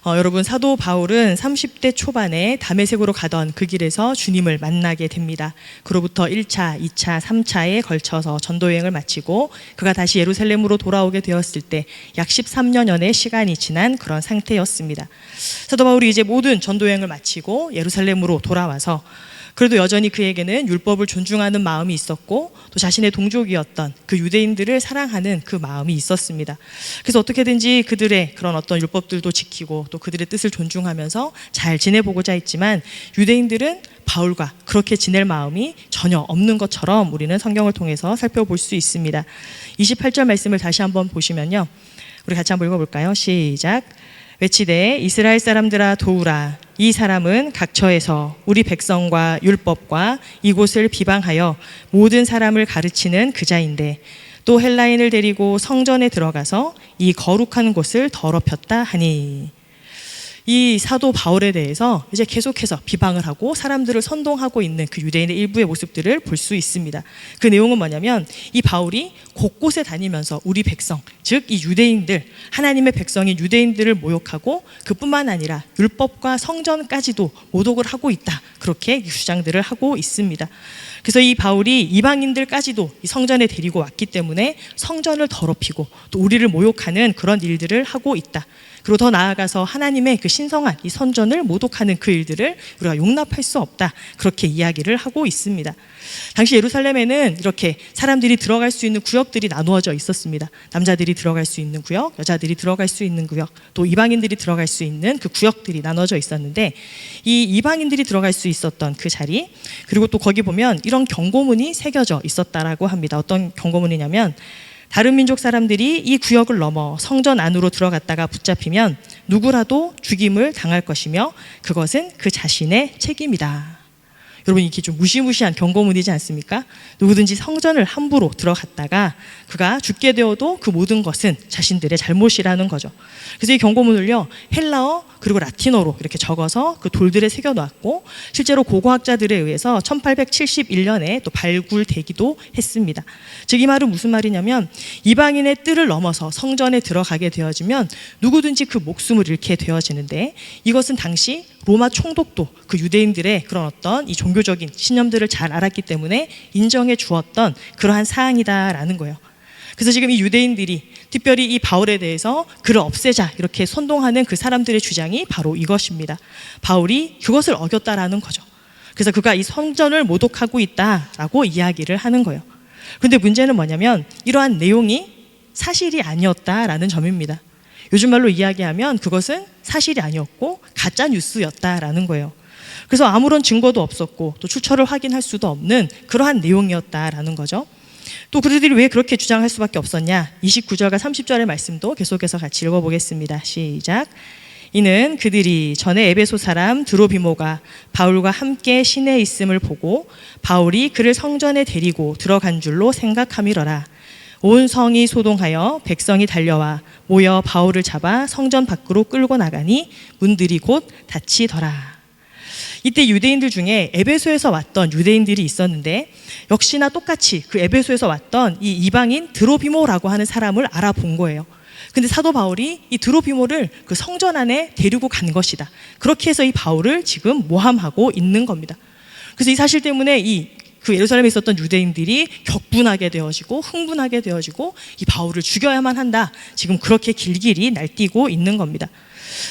여러분, 사도 바울은 30대 초반에 다메섹으로 가던 그 길에서 주님을 만나게 됩니다. 그로부터 1차, 2차, 3차에 걸쳐서 전도여행을 마치고 그가 다시 예루살렘으로 돌아오게 되었을 때 약 13년여의 시간이 지난 그런 상태였습니다. 사도 바울이 이제 모든 전도여행을 마치고 예루살렘으로 돌아와서 그래도 여전히 그에게는 율법을 존중하는 마음이 있었고 또 자신의 동족이었던 그 유대인들을 사랑하는 그 마음이 있었습니다. 그래서 어떻게든지 그들의 그런 어떤 율법들도 지키고 또 그들의 뜻을 존중하면서 잘 지내보고자 했지만 유대인들은 바울과 그렇게 지낼 마음이 전혀 없는 것처럼 우리는 성경을 통해서 살펴볼 수 있습니다. 28절 말씀을 다시 한번 보시면요, 우리 같이 한번 읽어볼까요? 시작. 외치되 이스라엘 사람들아 도우라. 이 사람은 각처에서 우리 백성과 율법과 이곳을 비방하여 모든 사람을 가르치는 그자인데 또 헬라인을 데리고 성전에 들어가서 이 거룩한 곳을 더럽혔다 하니. 이 사도 바울에 대해서 이제 계속해서 비방을 하고 사람들을 선동하고 있는 그 유대인의 일부의 모습들을 볼 수 있습니다. 그 내용은 뭐냐면 이 바울이 곳곳에 다니면서 우리 백성, 즉 이 유대인들, 하나님의 백성인 유대인들을 모욕하고 그뿐만 아니라 율법과 성전까지도 모독을 하고 있다, 그렇게 주장들을 하고 있습니다. 그래서 이 바울이 이방인들까지도 이 성전에 데리고 왔기 때문에 성전을 더럽히고 또 우리를 모욕하는 그런 일들을 하고 있다. 그리고 더 나아가서 하나님의 그 신성한 이 성전을 모독하는 그 일들을 우리가 용납할 수 없다, 그렇게 이야기를 하고 있습니다. 당시 예루살렘에는 이렇게 사람들이 들어갈 수 있는 구역들이 나누어져 있었습니다. 남자들이 들어갈 수 있는 구역, 여자들이 들어갈 수 있는 구역, 또 이방인들이 들어갈 수 있는 그 구역들이 나눠져 있었는데 이 이방인들이 들어갈 수 있었던 그 자리, 그리고 또 거기 보면 이런 경고문이 새겨져 있었다라고 합니다. 어떤 경고문이냐면 다른 민족 사람들이 이 구역을 넘어 성전 안으로 들어갔다가 붙잡히면 누구라도 죽임을 당할 것이며 그것은 그 자신의 책임이다. 여러분, 이게 좀 무시무시한 경고문이지 않습니까? 누구든지 성전을 함부로 들어갔다가 그가 죽게 되어도 그 모든 것은 자신들의 잘못이라는 거죠. 그래서 이 경고문을요, 헬라어 그리고 라틴어로 이렇게 적어서 그 돌들에 새겨놨고 실제로 고고학자들에 의해서 1871년에 또 발굴되기도 했습니다. 즉 이 말은 무슨 말이냐면 이방인의 뜰을 넘어서 성전에 들어가게 되어지면 누구든지 그 목숨을 잃게 되어지는데 이것은 당시 로마 총독도 그 유대인들의 그런 어떤 이 종교적인 신념들을 잘 알았기 때문에 인정해 주었던 그러한 사항이다라는 거예요. 그래서 지금 이 유대인들이 특별히 이 바울에 대해서 그를 없애자 이렇게 선동하는 그 사람들의 주장이 바로 이것입니다. 바울이 그것을 어겼다라는 거죠. 그래서 그가 이 성전을 모독하고 있다라고 이야기를 하는 거예요. 그런데 문제는 뭐냐면 이러한 내용이 사실이 아니었다라는 점입니다. 요즘 말로 이야기하면 그것은 사실이 아니었고 가짜 뉴스였다라는 거예요. 그래서 아무런 증거도 없었고 또 출처를 확인할 수도 없는 그러한 내용이었다라는 거죠. 또 그들이 왜 그렇게 주장할 수밖에 없었냐? 29절과 30절의 말씀도 계속해서 같이 읽어보겠습니다. 시작. 이는 그들이 전에 에베소 사람 드로비모가 바울과 함께 시내에 있음을 보고 바울이 그를 성전에 데리고 들어간 줄로 생각함이러라. 온 성이 소동하여 백성이 달려와 모여 바울을 잡아 성전 밖으로 끌고 나가니 문들이 곧 닫히더라. 이때 유대인들 중에 에베소에서 왔던 유대인들이 있었는데 역시나 똑같이 그 에베소에서 왔던 이 이방인 드로비모라고 하는 사람을 알아본 거예요. 근데 사도 바울이 이 드로비모를 그 성전 안에 데리고 간 것이다. 그렇게 해서 이 바울을 지금 모함하고 있는 겁니다. 그래서 이 사실 때문에 그 예루살렘에 있었던 유대인들이 격분하게 되어지고 흥분하게 되어지고 이 바울을 죽여야만 한다, 지금 그렇게 길길이 날뛰고 있는 겁니다.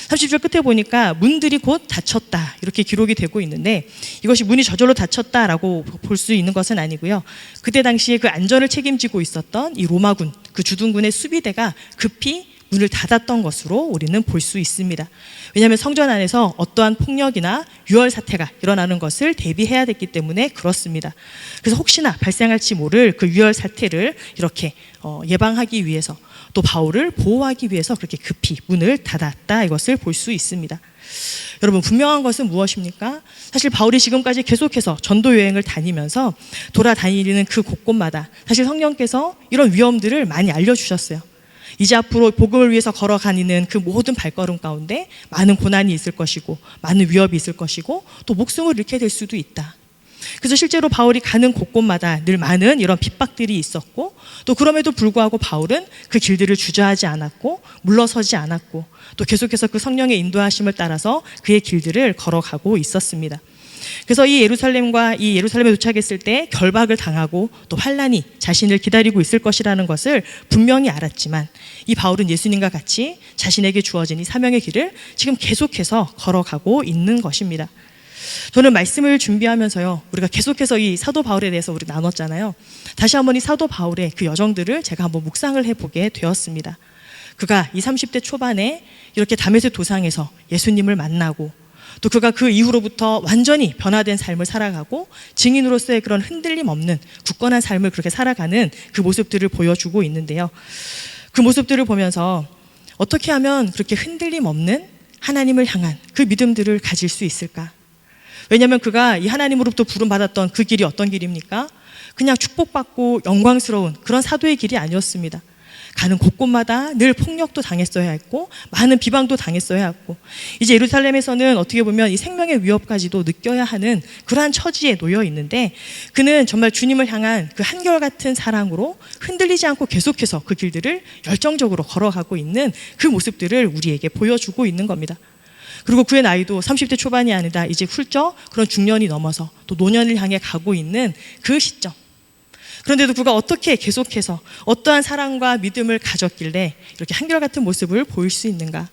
30절 끝에 보니까 문들이 곧 닫혔다 이렇게 기록이 되고 있는데 이것이 문이 저절로 닫혔다라고 볼 수 있는 것은 아니고요. 그때 당시에 그 안전을 책임지고 있었던 이 로마군, 그 주둔군의 수비대가 급히 문을 닫았던 것으로 우리는 볼 수 있습니다. 왜냐하면 성전 안에서 어떠한 폭력이나 유혈 사태가 일어나는 것을 대비해야 됐기 때문에 그렇습니다. 그래서 혹시나 발생할지 모를 그 유혈 사태를 이렇게 예방하기 위해서 또 바울을 보호하기 위해서 그렇게 급히 문을 닫았다, 이것을 볼 수 있습니다. 여러분, 분명한 것은 무엇입니까? 사실 바울이 지금까지 계속해서 전도 여행을 다니면서 돌아다니는 그 곳곳마다 사실 성령께서 이런 위험들을 많이 알려주셨어요. 이제 앞으로 복음을 위해서 걸어가는 그 모든 발걸음 가운데 많은 고난이 있을 것이고 많은 위협이 있을 것이고 또 목숨을 잃게 될 수도 있다. 그래서 실제로 바울이 가는 곳곳마다 늘 많은 이런 핍박들이 있었고, 또 그럼에도 불구하고 바울은 그 길들을 주저하지 않았고 물러서지 않았고, 또 계속해서 그 성령의 인도하심을 따라서 그의 길들을 걸어가고 있었습니다. 그래서 이 예루살렘에 도착했을 때 결박을 당하고 또 환란이 자신을 기다리고 있을 것이라는 것을 분명히 알았지만, 이 바울은 예수님과 같이 자신에게 주어진 이 사명의 길을 지금 계속해서 걸어가고 있는 것입니다. 저는 말씀을 준비하면서요, 우리가 계속해서 이 사도 바울에 대해서 우리 나눴잖아요. 다시 한번 이 사도 바울의 그 여정들을 제가 한번 묵상을 해보게 되었습니다. 그가 이 30대 초반에 이렇게 다메섹 도상에서 예수님을 만나고, 또 그가 그 이후로부터 완전히 변화된 삶을 살아가고 증인으로서의 그런 흔들림 없는 굳건한 삶을 그렇게 살아가는 그 모습들을 보여주고 있는데요. 그 모습들을 보면서 어떻게 하면 그렇게 흔들림 없는 하나님을 향한 그 믿음들을 가질 수 있을까? 왜냐하면 그가 이 하나님으로부터 부름받았던 그 길이 어떤 길입니까? 그냥 축복받고 영광스러운 그런 사도의 길이 아니었습니다. 가는 곳곳마다 늘 폭력도 당했어야 했고 많은 비방도 당했어야 했고, 이제 예루살렘에서는 어떻게 보면 이 생명의 위협까지도 느껴야 하는 그러한 처지에 놓여 있는데, 그는 정말 주님을 향한 그 한결같은 사랑으로 흔들리지 않고 계속해서 그 길들을 열정적으로 걸어가고 있는 그 모습들을 우리에게 보여주고 있는 겁니다. 그리고 그의 나이도 30대 초반이 아니다 이제 훌쩍 그런 중년이 넘어서 또 노년을 향해 가고 있는 그 시점, 그런데도 그가 어떻게 계속해서 어떠한 사랑과 믿음을 가졌길래 이렇게 한결같은 모습을 보일 수 있는가?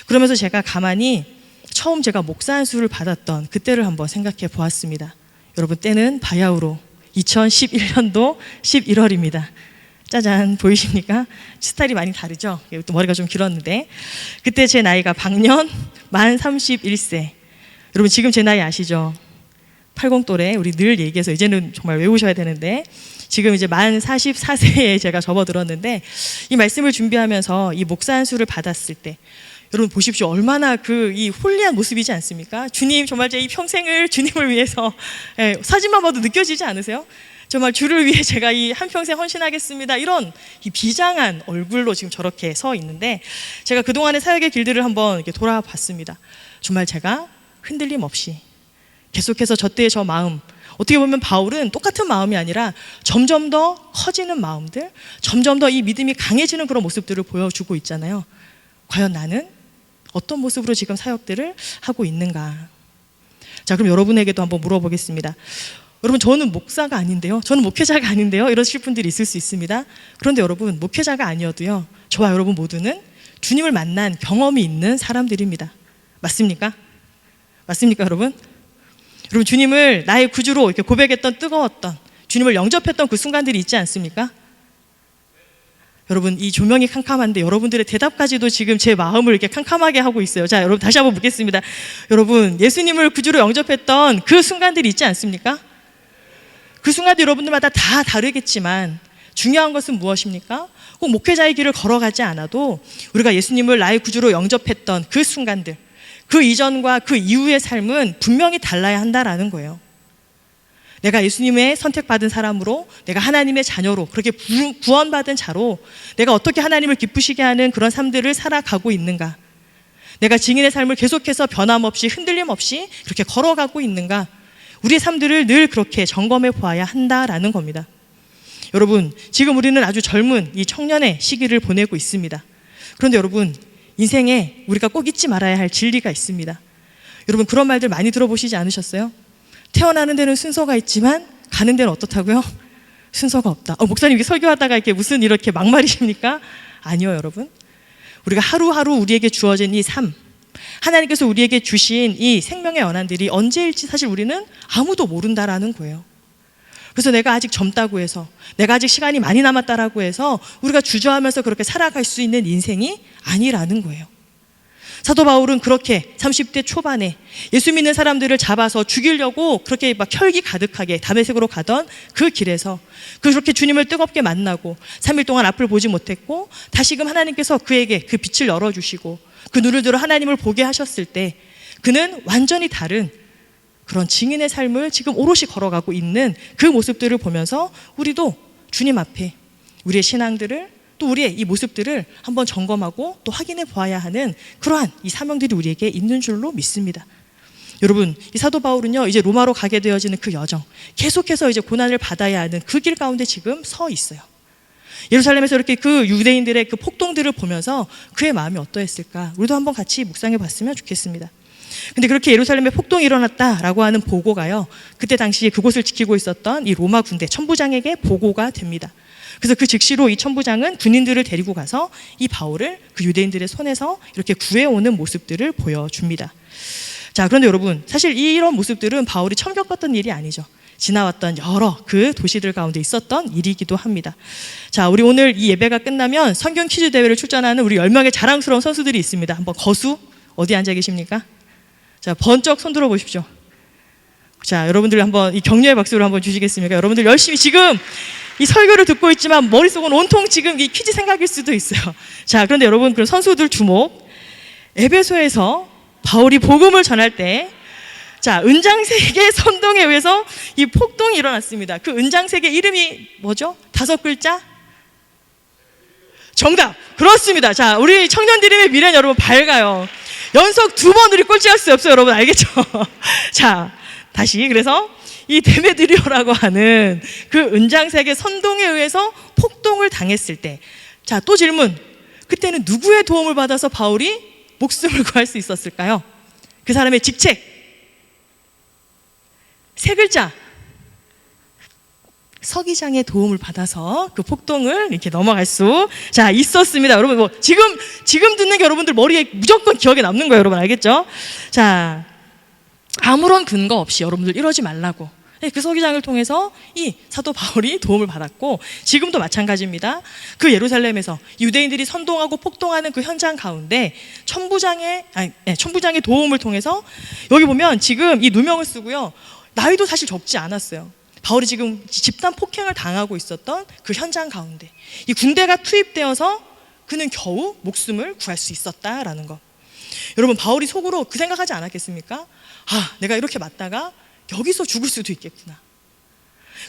그러면서 제가 가만히 처음 제가 목사 안수를 받았던 그때를 한번 생각해 보았습니다. 여러분, 때는 바야흐로 2011년도 11월입니다. 짜잔, 보이십니까? 스타일이 많이 다르죠? 또 머리가 좀 길었는데, 그때 제 나이가 방년 만 31세. 여러분, 지금 제 나이 아시죠? 80 또래, 우리 늘 얘기해서 이제는 정말 외우셔야 되는데, 지금 이제 만 44세에 제가 접어들었는데, 이 말씀을 준비하면서 이 목사 안수를 받았을 때 여러분 보십시오. 얼마나 이 홀리한 모습이지 않습니까? 주님, 정말 제 이 평생을 주님을 위해서, 사진만 봐도 느껴지지 않으세요? 정말 주를 위해 제가 이 한평생 헌신하겠습니다, 이런 이 비장한 얼굴로 지금 저렇게 서 있는데, 제가 그동안의 사역의 길들을 한번 이렇게 돌아봤습니다. 정말 제가 흔들림 없이 계속해서 저 때의 저 마음, 어떻게 보면 바울은 똑같은 마음이 아니라 점점 더 커지는 마음들, 점점 더 이 믿음이 강해지는 그런 모습들을 보여주고 있잖아요. 과연 나는 어떤 모습으로 지금 사역들을 하고 있는가? 자, 그럼 여러분에게도 한번 물어보겠습니다. 여러분, 저는 목사가 아닌데요, 저는 목회자가 아닌데요, 이러실 분들이 있을 수 있습니다. 그런데 여러분, 목회자가 아니어도요, 저와 여러분 모두는 주님을 만난 경험이 있는 사람들입니다. 맞습니까? 맞습니까, 여러분? 여러분, 주님을 나의 구주로 이렇게 고백했던, 뜨거웠던, 주님을 영접했던 그 순간들이 있지 않습니까? 여러분, 이 조명이 캄캄한데 여러분들의 대답까지도 지금 제 마음을 이렇게 캄캄하게 하고 있어요. 자, 여러분, 다시 한번 묻겠습니다. 여러분, 예수님을 구주로 영접했던 그 순간들이 있지 않습니까? 그 순간도 여러분들마다 다 다르겠지만 중요한 것은 무엇입니까? 꼭 목회자의 길을 걸어가지 않아도 우리가 예수님을 나의 구주로 영접했던 그 순간들, 그 이전과 그 이후의 삶은 분명히 달라야 한다라는 거예요. 내가 예수님의 선택받은 사람으로, 내가 하나님의 자녀로, 그렇게 구원받은 자로 내가 어떻게 하나님을 기쁘시게 하는 그런 삶들을 살아가고 있는가? 내가 증인의 삶을 계속해서 변함없이 흔들림 없이 그렇게 걸어가고 있는가? 우리의 삶들을 늘 그렇게 점검해 보아야 한다라는 겁니다. 여러분, 지금 우리는 아주 젊은 이 청년의 시기를 보내고 있습니다. 그런데 여러분, 인생에 우리가 꼭 잊지 말아야 할 진리가 있습니다. 여러분, 그런 말들 많이 들어보시지 않으셨어요? 태어나는 데는 순서가 있지만 가는 데는 어떻다고요? 순서가 없다. 목사님, 설교하다가 무슨 이렇게 막말이십니까? 아니요, 여러분. 우리가 하루하루 우리에게 주어진 이 삶, 하나님께서 우리에게 주신 이 생명의 연한들이 언제일지 사실 우리는 아무도 모른다라는 거예요. 그래서 내가 아직 젊다고 해서, 내가 아직 시간이 많이 남았다라고 해서 우리가 주저하면서 그렇게 살아갈 수 있는 인생이 아니라는 거예요. 사도 바울은 그렇게 30대 초반에 예수 믿는 사람들을 잡아서 죽이려고 그렇게 막 혈기 가득하게 다메섹으로 가던 그 길에서 그렇게 주님을 뜨겁게 만나고 3일 동안 앞을 보지 못했고, 다시금 하나님께서 그에게 그 빛을 열어주시고 그 눈을 들어 하나님을 보게 하셨을 때 그는 완전히 다른 그런 증인의 삶을 지금 오롯이 걸어가고 있는 그 모습들을 보면서 우리도 주님 앞에 우리의 신앙들을, 또 우리의 이 모습들을 한번 점검하고 또 확인해 보아야 하는 그러한 이 사명들이 우리에게 있는 줄로 믿습니다. 여러분, 이 사도 바울은요, 이제 로마로 가게 되어지는 그 여정, 계속해서 이제 고난을 받아야 하는 그 길 가운데 지금 서 있어요. 예루살렘에서 이렇게 그 유대인들의 그 폭동들을 보면서 그의 마음이 어떠했을까? 우리도 한번 같이 묵상해 봤으면 좋겠습니다. 근데 그렇게 예루살렘에 폭동이 일어났다라고 하는 보고가요, 그때 당시에 그곳을 지키고 있었던 이 로마 군대 천부장에게 보고가 됩니다. 그래서 그 즉시로 이 천부장은 군인들을 데리고 가서 이 바울을 그 유대인들의 손에서 이렇게 구해오는 모습들을 보여줍니다. 자, 그런데 여러분, 사실 이런 모습들은 바울이 처음 겪었던 일이 아니죠. 지나왔던 여러 그 도시들 가운데 있었던 일이기도 합니다. 자, 우리 오늘 이 예배가 끝나면 성경 퀴즈 대회를 출전하는 우리 10명의 자랑스러운 선수들이 있습니다. 한번 거수, 어디 앉아 계십니까? 자, 번쩍 손 들어 보십시오. 자, 여러분들 한번 이 격려의 박수를 한번 주시겠습니까? 여러분들 열심히 지금 이 설교를 듣고 있지만 머릿속은 온통 지금 이 퀴즈 생각일 수도 있어요. 자, 그런데 여러분, 그 선수들 주목. 에베소에서 바울이 복음을 전할 때, 자, 은장색의 선동에 의해서 이 폭동이 일어났습니다. 그 은장색의 이름이 뭐죠? 5글자? 정답! 그렇습니다. 자, 우리 청년드림의 미래는 여러분 밝아요. 연속 2번 우리 꼴찌할 수 없어요. 여러분 알겠죠? 자, 다시. 그래서 이 데메드리오라고 하는 그 은장색의 선동에 의해서 폭동을 당했을 때, 자, 또 질문. 그때는 누구의 도움을 받아서 바울이 목숨을 구할 수 있었을까요? 그 사람의 직책. 3글자. 서기장의 도움을 받아서 그 폭동을 이렇게 넘어갈 수, 자, 있었습니다. 여러분, 뭐, 지금 듣는 게 여러분들 머리에 무조건 기억에 남는 거예요. 여러분, 알겠죠? 자, 아무런 근거 없이 여러분들 이러지 말라고. 그 서기장을 통해서 이 사도 바울이 도움을 받았고, 지금도 마찬가지입니다. 그 예루살렘에서 유대인들이 선동하고 폭동하는 그 현장 가운데 천부장의 도움을 통해서, 여기 보면 지금 이 누명을 쓰고요, 나이도 사실 적지 않았어요. 바울이 지금 집단 폭행을 당하고 있었던 그 현장 가운데 이 군대가 투입되어서 그는 겨우 목숨을 구할 수 있었다라는 것. 여러분, 바울이 속으로 그 생각하지 않았겠습니까? 아, 내가 이렇게 맞다가 여기서 죽을 수도 있겠구나.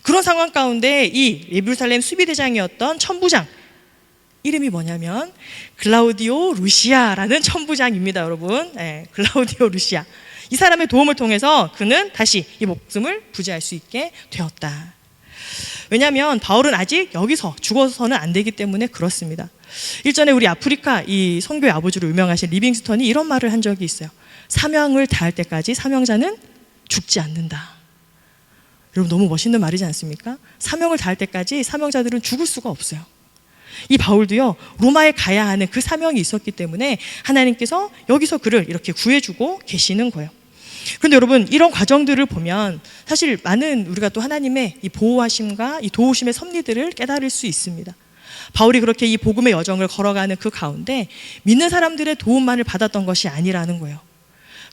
그런 상황 가운데 이 예루살렘 수비대장이었던 천부장, 이름이 뭐냐면 글라우디오 루시아라는 천부장입니다. 여러분, 네, 글라우디오 루시아. 이 사람의 도움을 통해서 그는 다시 이 목숨을 부지할 수 있게 되었다. 왜냐하면 바울은 아직 여기서 죽어서는 안 되기 때문에 그렇습니다. 일전에 우리 아프리카 이 선교의 아버지로 유명하신 리빙스턴이 이런 말을 한 적이 있어요. 사명을 다할 때까지 사명자는 죽지 않는다. 여러분, 너무 멋있는 말이지 않습니까? 사명을 다할 때까지 사명자들은 죽을 수가 없어요. 이 바울도요, 로마에 가야 하는 그 사명이 있었기 때문에 하나님께서 여기서 그를 이렇게 구해주고 계시는 거예요. 그런데 여러분, 이런 과정들을 보면 사실 많은 우리가 또 하나님의 이 보호하심과 이 도우심의 섭리들을 깨달을 수 있습니다. 바울이 그렇게 이 복음의 여정을 걸어가는 그 가운데 믿는 사람들의 도움만을 받았던 것이 아니라는 거예요.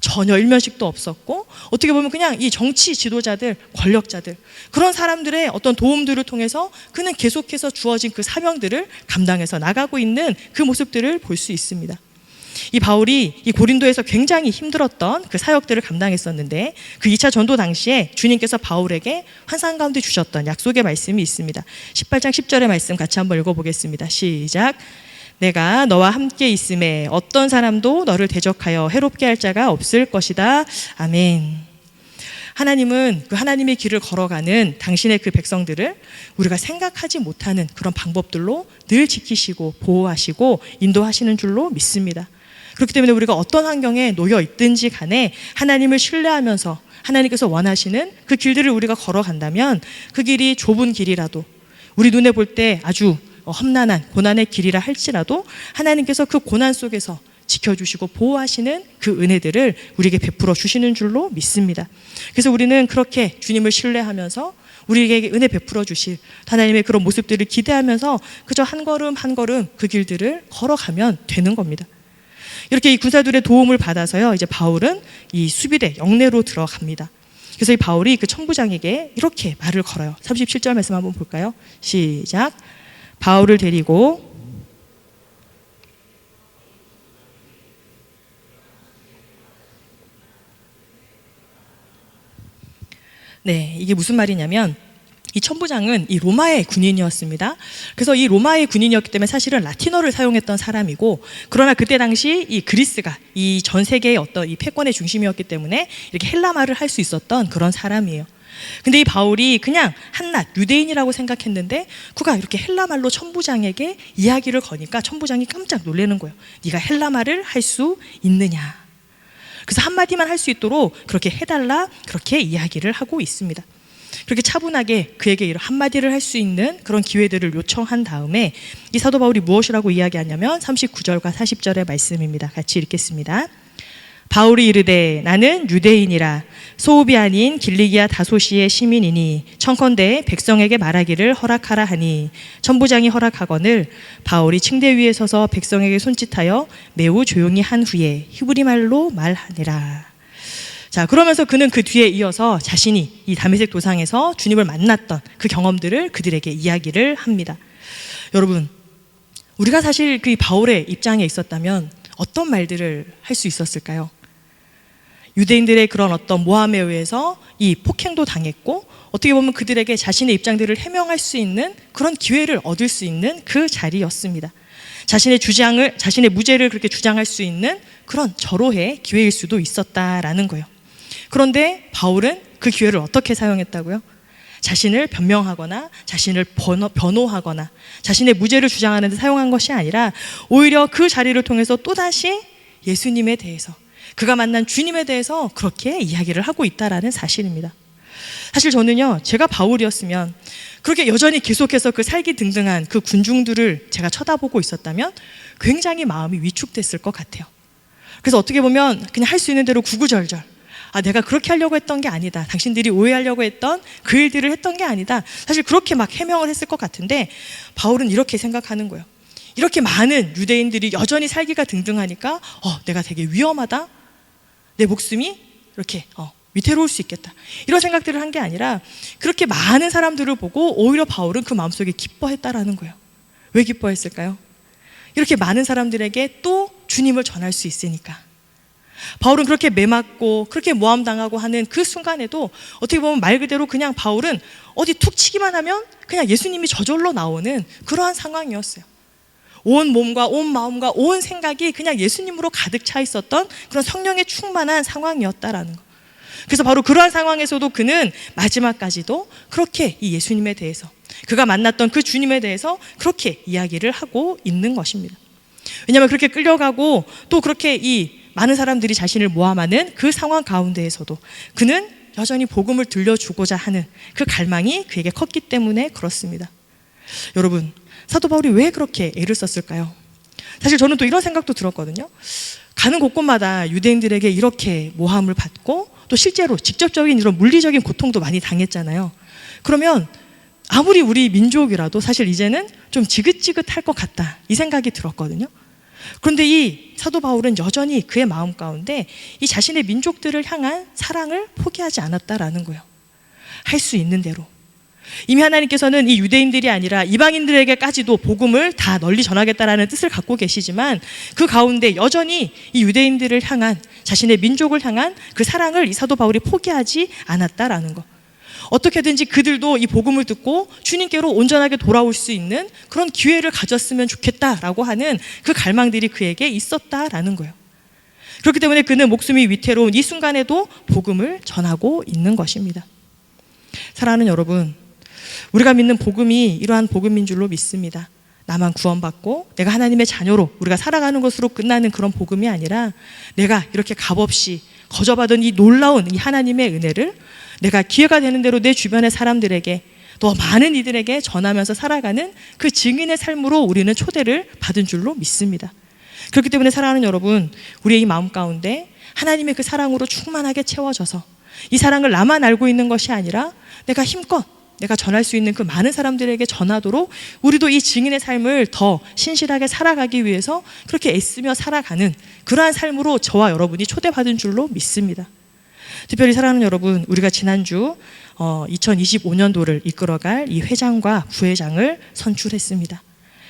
전혀 일면식도 없었고, 어떻게 보면 그냥 이 정치 지도자들, 권력자들, 그런 사람들의 어떤 도움들을 통해서 그는 계속해서 주어진 그 사명들을 감당해서 나가고 있는 그 모습들을 볼 수 있습니다. 이 바울이 이 고린도에서 굉장히 힘들었던 그 사역들을 감당했었는데, 그 2차 전도 당시에 주님께서 바울에게 환상 가운데 주셨던 약속의 말씀이 있습니다. 18장 10절의 말씀 같이 한번 읽어보겠습니다. 시작. 내가 너와 함께 있음에 어떤 사람도 너를 대적하여 해롭게 할 자가 없을 것이다. 아멘. 하나님은 그 하나님의 길을 걸어가는 당신의 그 백성들을 우리가 생각하지 못하는 그런 방법들로 늘 지키시고 보호하시고 인도하시는 줄로 믿습니다. 그렇기 때문에 우리가 어떤 환경에 놓여 있든지 간에 하나님을 신뢰하면서 하나님께서 원하시는 그 길들을 우리가 걸어간다면, 그 길이 좁은 길이라도, 우리 눈에 볼 때 아주 험난한 고난의 길이라 할지라도 하나님께서 그 고난 속에서 지켜주시고 보호하시는 그 은혜들을 우리에게 베풀어 주시는 줄로 믿습니다. 그래서 우리는 그렇게 주님을 신뢰하면서 우리에게 은혜 베풀어 주실 하나님의 그런 모습들을 기대하면서 그저 한 걸음 한 걸음 그 길들을 걸어가면 되는 겁니다. 이렇게 이 군사들의 도움을 받아서요, 이제 바울은 이 수비대 영내로 들어갑니다. 그래서 이 바울이 그 천부장에게 이렇게 말을 걸어요. 37절 말씀 한번 볼까요? 시작. 바울을 데리고 네, 이게 무슨 말이냐면 이 천부장은 이 로마의 군인이었습니다. 그래서 이 로마의 군인이었기 때문에 사실은 라틴어를 사용했던 사람이고, 그러나 그때 당시 이 그리스가 이 전 세계의 어떤 이 패권의 중심이었기 때문에 이렇게 헬라말을 할 수 있었던 그런 사람이에요. 근데 이 바울이 그냥 한낱 유대인이라고 생각했는데 그가 이렇게 헬라말로 천부장에게 이야기를 거니까 천부장이 깜짝 놀라는 거예요. 네가 헬라말을 할 수 있느냐. 그래서 한마디만 할 수 있도록 그렇게 해달라, 그렇게 이야기를 하고 있습니다. 그렇게 차분하게 그에게 이런 한마디를 할 수 있는 그런 기회들을 요청한 다음에 이 사도 바울이 무엇이라고 이야기하냐면 39절과 40절의 말씀입니다. 같이 읽겠습니다. 바울이 이르되 나는 유대인이라 소읍이 아닌 길리기아 다소시의 시민이니 청컨대 백성에게 말하기를 허락하라 하니 천부장이 허락하거늘 바울이 층대 위에 서서 백성에게 손짓하여 매우 조용히 한 후에 히브리 말로 말하니라. 자, 그러면서 그는 그 뒤에 이어서 자신이 이 다메섹 도상에서 주님을 만났던 그 경험들을 그들에게 이야기를 합니다. 여러분, 우리가 사실 그 바울의 입장에 있었다면 어떤 말들을 할 수 있었을까요? 유대인들의 그런 어떤 모함에 의해서 이 폭행도 당했고, 어떻게 보면 그들에게 자신의 입장들을 해명할 수 있는 그런 기회를 얻을 수 있는 그 자리였습니다. 자신의 무죄를 그렇게 주장할 수 있는 그런 절호의 기회일 수도 있었다라는 거예요. 그런데 바울은 그 기회를 어떻게 사용했다고요? 자신을 변명하거나 자신을 변호하거나 자신의 무죄를 주장하는 데 사용한 것이 아니라 오히려 그 자리를 통해서 또다시 예수님에 대해서, 그가 만난 주님에 대해서 그렇게 이야기를 하고 있다라는 사실입니다. 사실 저는요, 제가 바울이었으면 그렇게 여전히 계속해서 그 살기등등한 그 군중들을 제가 쳐다보고 있었다면 굉장히 마음이 위축됐을 것 같아요. 그래서 어떻게 보면 그냥 할 수 있는 대로 구구절절, 내가 그렇게 하려고 했던 게 아니다, 당신들이 오해하려고 했던 그 일들을 했던 게 아니다, 사실 그렇게 막 해명을 했을 것 같은데 바울은 이렇게 생각하는 거예요. 이렇게 많은 유대인들이 여전히 살기가 등등하니까 내가 되게 위험하다, 내 목숨이 이렇게 위태로울 수 있겠다, 이런 생각들을 한 게 아니라 그렇게 많은 사람들을 보고 오히려 바울은 그 마음속에 기뻐했다라는 거예요. 왜 기뻐했을까요? 이렇게 많은 사람들에게 또 주님을 전할 수 있으니까. 바울은 그렇게 매맞고 그렇게 모함당하고 하는 그 순간에도 어떻게 보면 말 그대로 그냥 바울은 어디 툭 치기만 하면 그냥 예수님이 저절로 나오는 그러한 상황이었어요. 온 몸과 온 마음과 온 생각이 그냥 예수님으로 가득 차 있었던 그런 성령에 충만한 상황이었다라는 거. 그래서 바로 그러한 상황에서도 그는 마지막까지도 그렇게 이 예수님에 대해서, 그가 만났던 그 주님에 대해서 그렇게 이야기를 하고 있는 것입니다. 왜냐하면 그렇게 끌려가고 또 그렇게 이 많은 사람들이 자신을 모함하는 그 상황 가운데에서도 그는 여전히 복음을 들려주고자 하는 그 갈망이 그에게 컸기 때문에 그렇습니다. 여러분, 사도 바울이 왜 그렇게 애를 썼을까요? 사실 저는 또 이런 생각도 들었거든요. 가는 곳곳마다 유대인들에게 이렇게 모함을 받고 또 실제로 직접적인 이런 물리적인 고통도 많이 당했잖아요. 그러면 아무리 우리 민족이라도 사실 이제는 좀 지긋지긋할 것 같다, 이 생각이 들었거든요. 그런데 이 사도 바울은 여전히 그의 마음 가운데 이 자신의 민족들을 향한 사랑을 포기하지 않았다라는 거예요. 할 수 있는 대로. 이미 하나님께서는 이 유대인들이 아니라 이방인들에게까지도 복음을 다 널리 전하겠다라는 뜻을 갖고 계시지만 그 가운데 여전히 이 유대인들을 향한, 자신의 민족을 향한 그 사랑을 이 사도 바울이 포기하지 않았다라는 거. 어떻게든지 그들도 이 복음을 듣고 주님께로 온전하게 돌아올 수 있는 그런 기회를 가졌으면 좋겠다라고 하는 그 갈망들이 그에게 있었다라는 거예요. 그렇기 때문에 그는 목숨이 위태로운 이 순간에도 복음을 전하고 있는 것입니다. 사랑하는 여러분, 우리가 믿는 복음이 이러한 복음인 줄로 믿습니다. 나만 구원받고 내가 하나님의 자녀로 우리가 살아가는 것으로 끝나는 그런 복음이 아니라 내가 이렇게 값없이 거저받은 이 놀라운 이 하나님의 은혜를 내가 기회가 되는 대로 내 주변의 사람들에게, 또 많은 이들에게 전하면서 살아가는 그 증인의 삶으로 우리는 초대를 받은 줄로 믿습니다. 그렇기 때문에 사랑하는 여러분, 우리의 이 마음 가운데 하나님의 그 사랑으로 충만하게 채워져서 이 사랑을 나만 알고 있는 것이 아니라 내가 힘껏 내가 전할 수 있는 그 많은 사람들에게 전하도록 우리도 이 증인의 삶을 더 신실하게 살아가기 위해서 그렇게 애쓰며 살아가는 그러한 삶으로 저와 여러분이 초대받은 줄로 믿습니다. 특별히 사랑하는 여러분, 우리가 지난주 2025년도를 이끌어갈 이 회장과 부회장을 선출했습니다.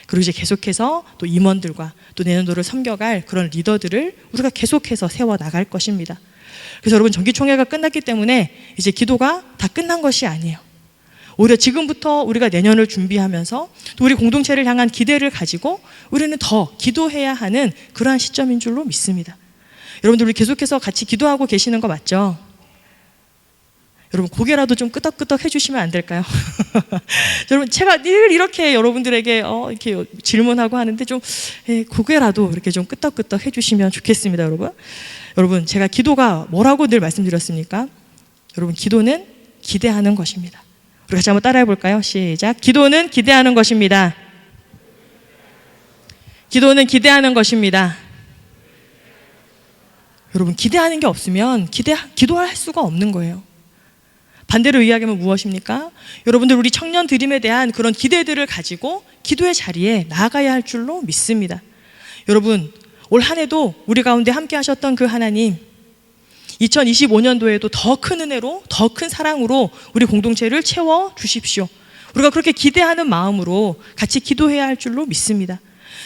그리고 이제 계속해서 또 임원들과 또 내년도를 섬겨갈 그런 리더들을 우리가 계속해서 세워나갈 것입니다. 그래서 여러분, 정기총회가 끝났기 때문에 이제 기도가 다 끝난 것이 아니에요. 오히려 지금부터 우리가 내년을 준비하면서 또 우리 공동체를 향한 기대를 가지고 우리는 더 기도해야 하는 그러한 시점인 줄로 믿습니다. 여러분들 우리 계속해서 같이 기도하고 계시는 거 맞죠? 여러분 고개라도 좀 끄덕끄덕 해주시면 안 될까요? 여러분 제가 늘 이렇게 여러분들에게 이렇게 질문하고 하는데 좀 고개라도 이렇게 좀 끄덕끄덕 해주시면 좋겠습니다, 여러분. 여러분 제가 기도가 뭐라고 늘 말씀드렸습니까? 여러분 기도는 기대하는 것입니다. 우리 같이 한번 따라해 볼까요? 시작. 기도는 기대하는 것입니다. 기도는 기대하는 것입니다. 여러분 기대하는 게 없으면 기도할 수가 없는 거예요. 반대로 이야기하면 무엇입니까? 여러분들 우리 청년 드림에 대한 그런 기대들을 가지고 기도의 자리에 나아가야 할 줄로 믿습니다. 여러분 올 한 해도 우리 가운데 함께 하셨던 그 하나님 2025년도에도 더 큰 은혜로 더 큰 사랑으로 우리 공동체를 채워주십시오. 우리가 그렇게 기대하는 마음으로 같이 기도해야 할 줄로 믿습니다.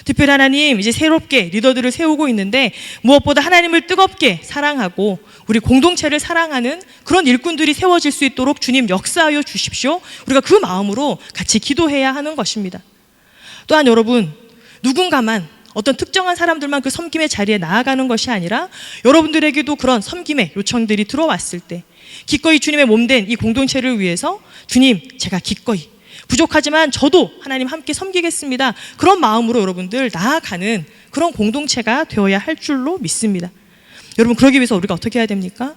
특별히 하나님 이제 새롭게 리더들을 세우고 있는데 무엇보다 하나님을 뜨겁게 사랑하고 우리 공동체를 사랑하는 그런 일꾼들이 세워질 수 있도록 주님 역사하여 주십시오. 우리가 그 마음으로 같이 기도해야 하는 것입니다. 또한 여러분 누군가만 어떤 특정한 사람들만 그 섬김의 자리에 나아가는 것이 아니라 여러분들에게도 그런 섬김의 요청들이 들어왔을 때 기꺼이 주님의 몸된 이 공동체를 위해서 주님 제가 기꺼이 부족하지만 저도 하나님 함께 섬기겠습니다. 그런 마음으로 여러분들 나아가는 그런 공동체가 되어야 할 줄로 믿습니다. 여러분 그러기 위해서 우리가 어떻게 해야 됩니까?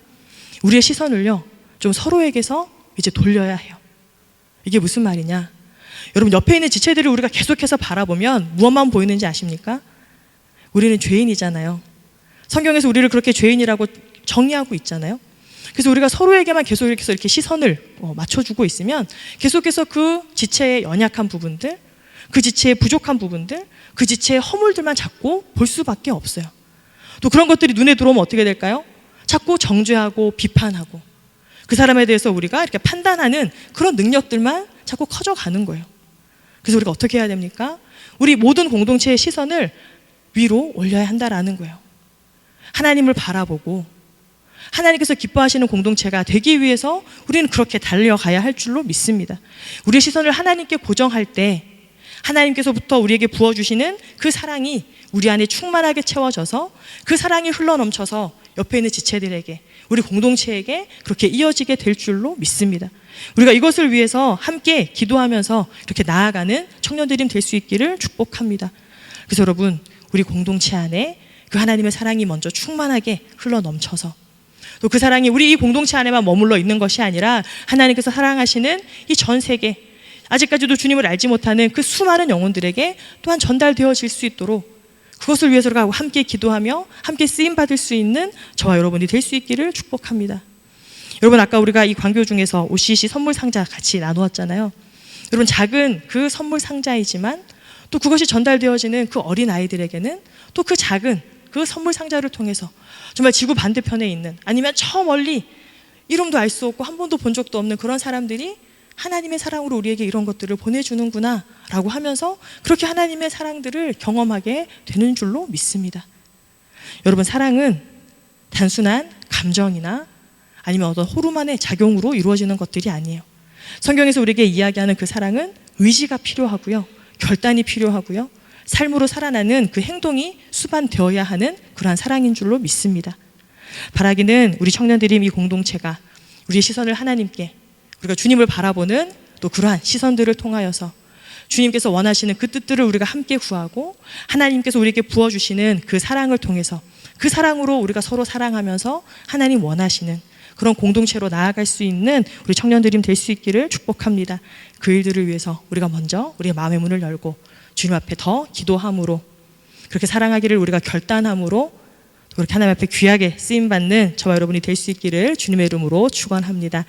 우리의 시선을요 좀 서로에게서 이제 돌려야 해요. 이게 무슨 말이냐? 여러분 옆에 있는 지체들을 우리가 계속해서 바라보면 무엇만 보이는지 아십니까? 우리는 죄인이잖아요. 성경에서 우리를 그렇게 죄인이라고 정의하고 있잖아요. 그래서 우리가 서로에게만 계속해서 이렇게 시선을 맞춰주고 있으면 계속해서 그 지체의 연약한 부분들, 그 지체의 부족한 부분들, 그 지체의 허물들만 자꾸 볼 수밖에 없어요. 또 그런 것들이 눈에 들어오면 어떻게 될까요? 자꾸 정죄하고 비판하고 그 사람에 대해서 우리가 이렇게 판단하는 그런 능력들만 자꾸 커져가는 거예요. 그래서 우리가 어떻게 해야 됩니까? 우리 모든 공동체의 시선을 위로 올려야 한다라는 거예요. 하나님을 바라보고 하나님께서 기뻐하시는 공동체가 되기 위해서 우리는 그렇게 달려가야 할 줄로 믿습니다. 우리의 시선을 하나님께 고정할 때 하나님께서부터 우리에게 부어주시는 그 사랑이 우리 안에 충만하게 채워져서 그 사랑이 흘러넘쳐서 옆에 있는 지체들에게 우리 공동체에게 그렇게 이어지게 될 줄로 믿습니다. 우리가 이것을 위해서 함께 기도하면서 이렇게 나아가는 청년들이 될 수 있기를 축복합니다. 그래서 여러분 우리 공동체 안에 그 하나님의 사랑이 먼저 충만하게 흘러넘쳐서 또 그 사랑이 우리 이 공동체 안에만 머물러 있는 것이 아니라 하나님께서 사랑하시는 이 전 세계 아직까지도 주님을 알지 못하는 그 수많은 영혼들에게 또한 전달되어질 수 있도록 그것을 위해서 우리가 함께 기도하며 함께 쓰임받을 수 있는 저와 여러분이 될 수 있기를 축복합니다. 여러분 아까 우리가 이 광교 중에서 OCC 선물 상자 같이 나누었잖아요. 여러분 작은 그 선물 상자이지만 또 그것이 전달되어지는 그 어린 아이들에게는 또 그 작은 그 선물 상자를 통해서 정말 지구 반대편에 있는 아니면 저 멀리 이름도 알 수 없고 한 번도 본 적도 없는 그런 사람들이 하나님의 사랑으로 우리에게 이런 것들을 보내주는구나 라고 하면서 그렇게 하나님의 사랑들을 경험하게 되는 줄로 믿습니다. 여러분 사랑은 단순한 감정이나 아니면 어떤 호르몬의 작용으로 이루어지는 것들이 아니에요. 성경에서 우리에게 이야기하는 그 사랑은 의지가 필요하고요, 결단이 필요하고요, 삶으로 살아나는 그 행동이 수반되어야 하는 그러한 사랑인 줄로 믿습니다. 바라기는 우리 청년들이 이 공동체가 우리의 시선을 하나님께 우리가 주님을 바라보는 또 그러한 시선들을 통하여서 주님께서 원하시는 그 뜻들을 우리가 함께 구하고 하나님께서 우리에게 부어주시는 그 사랑을 통해서 그 사랑으로 우리가 서로 사랑하면서 하나님 원하시는 그런 공동체로 나아갈 수 있는 우리 청년들이 될 수 있기를 축복합니다. 그 일들을 위해서 우리가 먼저 우리의 마음의 문을 열고 주님 앞에 더 기도함으로 그렇게 사랑하기를 우리가 결단함으로 그렇게 하나님 앞에 귀하게 쓰임받는 저와 여러분이 될 수 있기를 주님의 이름으로 축원합니다.